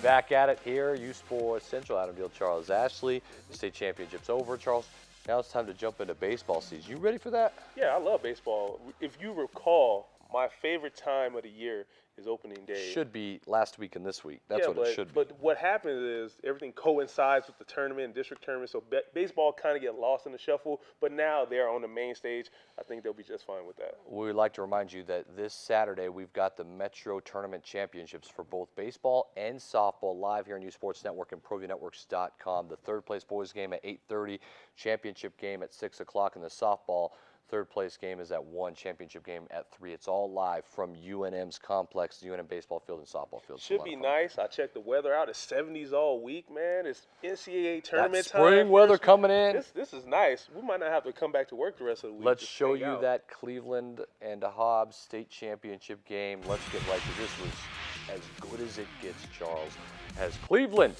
Back at it here, uSports Central, Adamville, Charles Ashley. The state championship's over, Charles. Now it's time to jump into baseball season. You ready for that? Yeah, I love baseball. If you recall, my favorite time of the year is opening day. Should be last week and this week. That's what it should be. But what happens is everything coincides with the tournament, district tournament, so baseball kind of get lost in the shuffle. But now they're on the main stage. I think they'll be just fine with that. We would like to remind you that this Saturday we've got the Metro Tournament Championships for both baseball and softball live here on uSports Network and ProViewNetworks.com. The third place boys game at 8:30, championship game at 6 o'clock, and the softball third place game is at 1, championship game at 3. It's all live from UNM's complex, the UNM baseball field and softball field. Should be nice. I checked the weather out. It's 70s all week, man. It's NCAA tournament time. Spring weather coming in. This is nice. We might not have to come back to work the rest of the week. Let's show you that Cleveland and Hobbs state championship game. Let's get right to this. Was as good as it gets, Charles. As Cleveland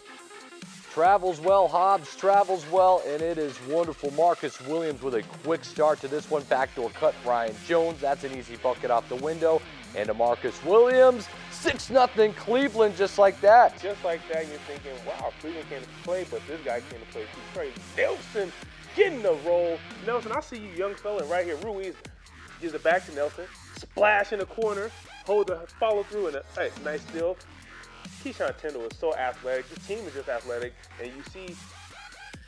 travels well, Hobbs travels well, and it is wonderful. Marcus Williams with a quick start to this one. Backdoor cut, Ryan Jones. That's an easy bucket off the window. And to Marcus Williams, 6-0 Cleveland, just like that. Just like that, you're thinking, wow, Cleveland can't play, but this guy can't play too. Trey Nelson getting the roll. Nelson, I see you, young fella, right here. Ruiz gives it back to Nelson. Splash in the corner. Hold the follow through, and nice steal. Keyshawn Tyndall is so athletic. The team is just athletic, and you see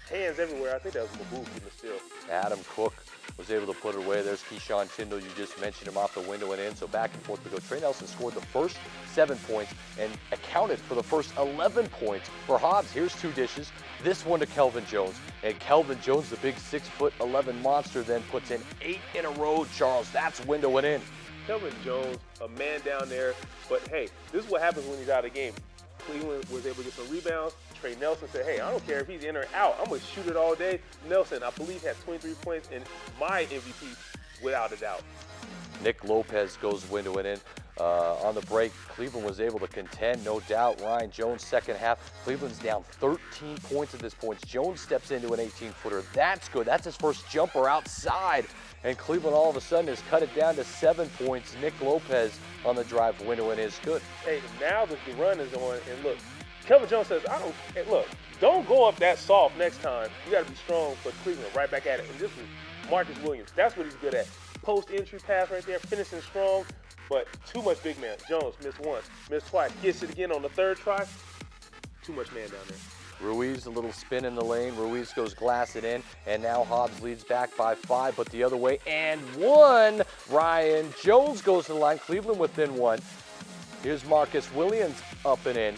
hands everywhere. I think that was Maboo keeping the steal. Adam Cook was able to put it away. There's Keyshawn Tyndall. You just mentioned him off the window and in. So back and forth we go. Trey Nelson scored the first 7 points and accounted for the first 11 points for Hobbs. Here's 2 dishes. This one to Kelvin Jones. And Kelvin Jones, the big 6'11" monster, then puts in 8 in a row, Charles. That's window and in. Kelvin Jones, a man down there. But, hey, this is what happens when he's out of the game. Cleveland was able to get some rebounds. Trey Nelson said, hey, I don't care if he's in or out. I'm going to shoot it all day. Nelson, I believe, had 23 points and my MVP without a doubt. Nick Lopez goes window and in. On the break, Cleveland was able to contend, no doubt. Ryan Jones, second half. Cleveland's down 13 points at this point. Jones steps into an 18-footer. That's good. That's his first jumper outside. And Cleveland all of a sudden has cut it down to 7 points. Nick Lopez on the drive window and is good. Hey, now that the run is on, and look, Kelvin Jones says, don't go up that soft next time. You got to be strong for Cleveland, right back at it. And this is Marcus Williams. That's what he's good at. Post-entry pass right there, finishing strong, but too much big man. Jones missed once, missed twice, gets it again on the third try. Too much man down there. Ruiz, a little spin in the lane. Ruiz goes glass it in, and now Hobbs leads back by 5, but the other way, and 1. Ryan Jones goes to the line. Cleveland within 1. Here's Marcus Williams up and in.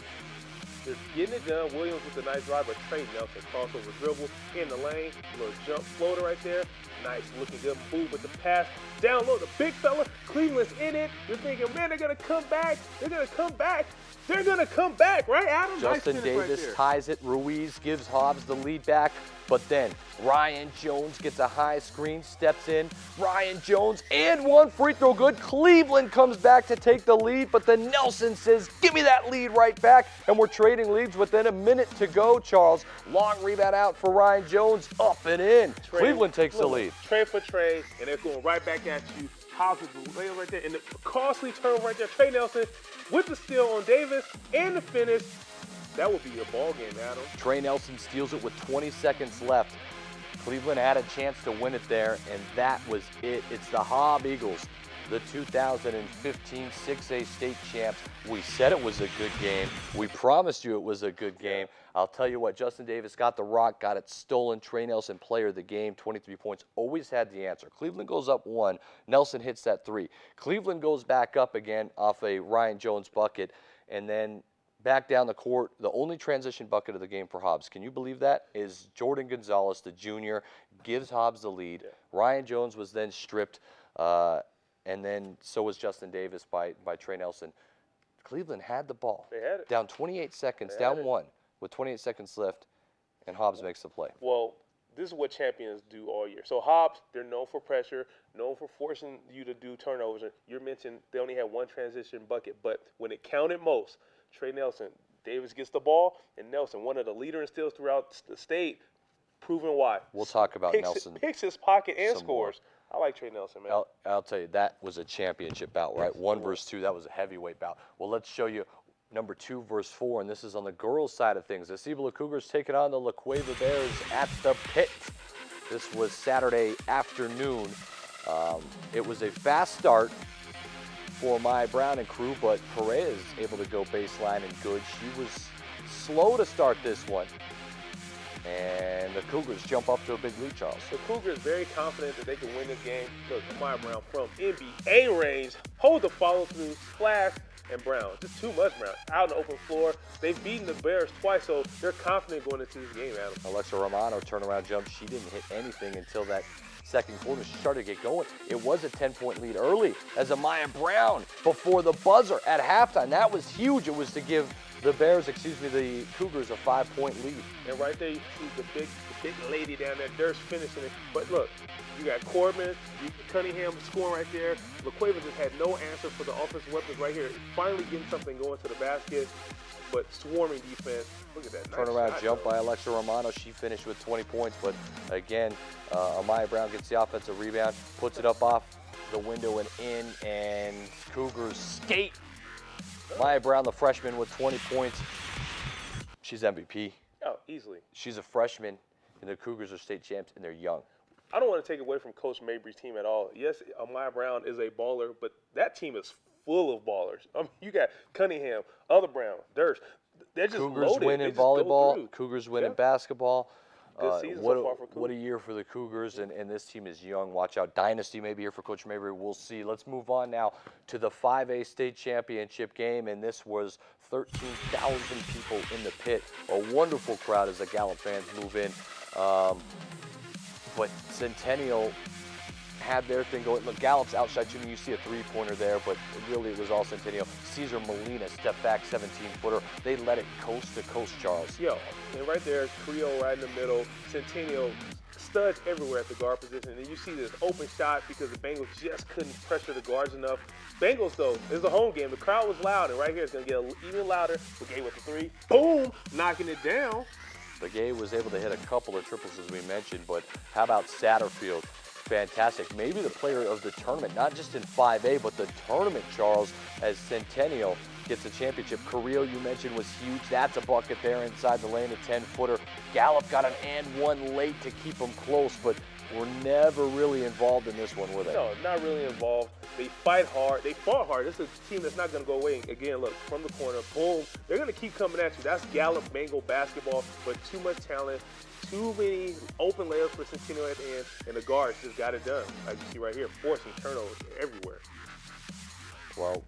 Just getting it done. Williams with a nice drive, but Trey Nelson crossover dribble in the lane. A little jump floater right there. Nice, looking good move with the pass. Down low, the big fella. Cleveland's in it. You're thinking, man, they're going to come back. They're going to come back. They're going to come back, right, Adam? Justin nice Davis right ties it. Ruiz gives Hobbs the lead back. But then Ryan Jones gets a high screen, steps in. Ryan Jones and 1 free throw good. Cleveland comes back to take the lead, but then Nelson says, give me that lead right back. And we're trading leads within a minute to go, Charles. Long rebound out for Ryan Jones, up and in. Cleveland takes the lead. Trey for Trey, and they're going right back at you. Hobbs with the layup right there, and the costly turn right there. Trey Nelson with the steal on Davis and the finish. That would be a ball game, Adam. Trey Nelson steals it with 20 seconds left. Cleveland had a chance to win it there, and that was it. It's the Hobb Eagles, the 2015 6A state champs. We said it was a good game. We promised you it was a good game. I'll tell you what, Justin Davis got the rock, got it stolen. Trey Nelson, player of the game, 23 points, always had the answer. Cleveland goes up 1. Nelson hits that 3. Cleveland goes back up again off a Ryan Jones bucket, and then back down the court, the only transition bucket of the game for Hobbs, can you believe that, is Jordan Gonzalez, the junior, gives Hobbs the lead. Yeah. Ryan Jones was then stripped, and then so was Justin Davis by Trey Nelson. Cleveland had the ball. They had it. Down 28 seconds, down 1, with 28 seconds left, and Hobbs makes the play. Well, this is what champions do all year. So Hobbs, they're known for pressure, known for forcing you to do turnovers. You mentioned they only had 1 transition bucket, but when it counted most, Trey Nelson, Davis gets the ball, and Nelson, one of the leader in steals throughout the state, proving why. We'll talk about Nelson. Picks his pocket and scores. More. I like Trey Nelson, man. I'll tell you, that was a championship bout, right? 1 versus 2, that was a heavyweight bout. Well, let's show you number 2 versus 4, and this is on the girls' side of things. The Cibola Cougars taking on the La Cueva Bears at the Pit. This was Saturday afternoon. It was a fast start for Maya Brown and crew, but Perez able to go baseline and good. She was slow to start this one. And the Cougars jump up to a big lead, Charles. The Cougars very confident that they can win this game. Look, Maya Brown from NBA range, hold the follow through, splash, and Brown. Just too much Brown. Out on the open floor. They've beaten the Bears twice, so they're confident going into this game, Adam. Alexa Romano turnaround jump. She didn't hit anything until that second quarter. She started to get going. It was a 10-point lead early as Maya Brown before the buzzer at halftime. That was huge. It was to give the Cougars a 5-point lead. And right there, you see the big lady down there, Durst finishing it. But look, you got Corbin, Cunningham scoring right there. La Cueva just had no answer for the offensive weapons right here. Finally getting something going to the basket, but swarming defense. Look at that. Nice Turnaround shot, jump though. by Alexa Romano. She finished with 20 points, but again, Maya Brown gets the offensive rebound, puts it up off the window and in, and Cougars skate. Maya Brown, the freshman, with 20 points. She's MVP. Oh, easily. She's a freshman, and the Cougars are state champs, and they're young. I don't want to take away from Coach Mabry's team at all. Yes, Maya Brown is a baller, but that team is full of ballers. I mean, you got Cunningham, other Brown, Durst. They're just Cougars loaded. win They in just go volleyball. through. Cougars win in Yeah. basketball. Good season so far for Cougars. What a year for the Cougars, and this team is young. Watch out. Dynasty maybe here for Coach Mabry. We'll see. Let's move on now to the 5A state championship game, and this was 13,000 people in the Pit. A wonderful crowd as the Gallup fans move in. But Centennial had their thing going. Look, Gallup's outshot shooting. You see a three-pointer there, but really it was all Centennial. Cesar Molina step back 17-footer. They let it coast to coast, Charles. Yo, and right there, Creole right in the middle. Centennial studs everywhere at the guard position. And you see this open shot because the Bengals just couldn't pressure the guards enough. Bengals, though, it's a home game. The crowd was loud, and right here it's going to get even louder. Begay with the three. Boom! Knocking it down. Begay was able to hit a couple of triples, as we mentioned, but how about Satterfield? Fantastic. Maybe the player of the tournament, not just in 5A, but the tournament, Charles, as Centennial gets a championship. Carrillo, you mentioned, was huge. That's a bucket there inside the lane, a 10-footer. Gallup got an and one late to keep them close, but were never really involved in this one, were they? No, not really involved. They fight hard. They fought hard. This is a team that's not going to go away. Again, look, from the corner, boom. They're going to keep coming at you. That's Gallup Bengal basketball, but too much talent. Too many open layups for Centennial at the end, and the guards just got it done. Like you see right here, forcing turnovers everywhere. Well,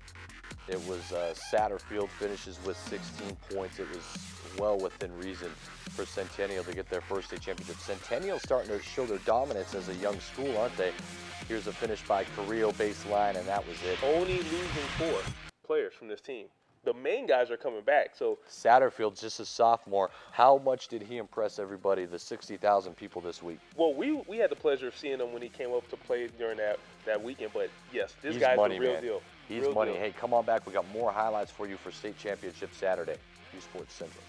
it was Satterfield finishes with 16 points. It was well within reason for Centennial to get their first state championship. Centennial starting to show their dominance as a young school, aren't they? Here's a finish by Carrillo baseline, and that was it. Only losing 4 players from this team. The main guys are coming back. So Satterfield's just a sophomore. How much did he impress everybody, the 60,000 people this week? well, we had the pleasure of seeing him when he came up to play during that weekend. But yes, this He's guy's money, the real man. deal. He's Real money. deal. Hey, come on back. We got more highlights for you for state championship Saturday. uSports Central.